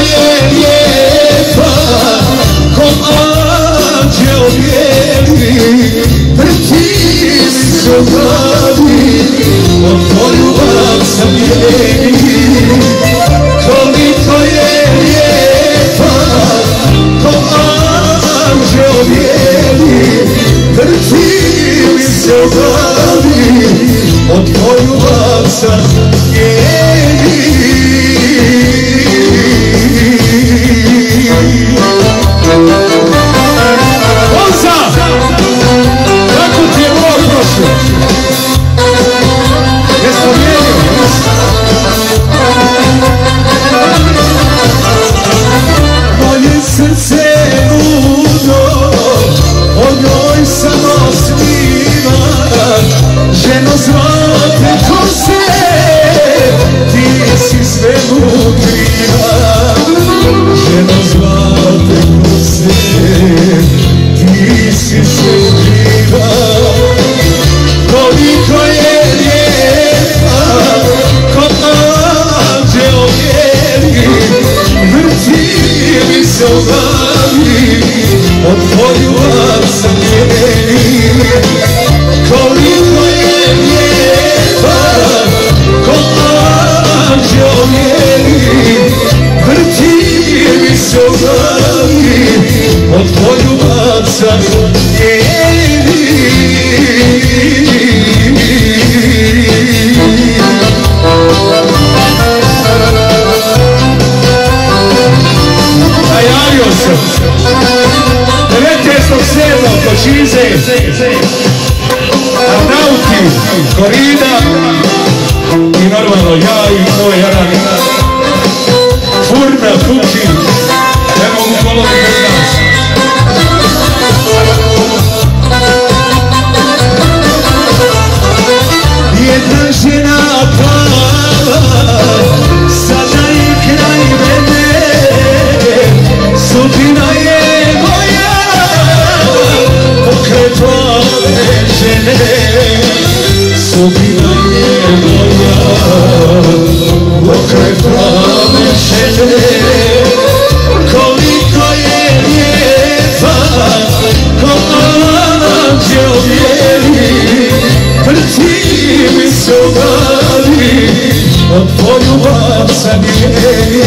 je lijepa, ko anđeo bijeli, vrti mi se u glavi, od poljubav sam njeni. Koliko je lijepa, ko anđeo bijeli, vrti mi se u glavi, od poljubav sam njeni. Bonza! Kako ti je Bog prošlo? Jes promijenio? Moje srce je ludo, o njoj samo snima. Ženo zlate kose, ti si sve mudrina. Ženo zlate kose, ti si sve mudrina. Koliko je lijepa, ko anđeo bijeli, vrti mi se u glavi, od poljubav sam njeni. Koliko je lijepa, ko anđeo bijeli, vrti mi se u glavi, od poljubav sam njeni. Najavio sam 19.7. Kočize, Arnauti, Korina i normalno ja i moj Jaran, Furna, Fuki, ne mogu polovi bez nas. Jedna žena plava, sada i kraj mene, sudbina je moja, pokraj plave žene. Sudbina je moja, pokraj plave žene. Koliko je lijepa, ko anđeo bijeli, vrti mi se u glavi, od poljubav sam njeni.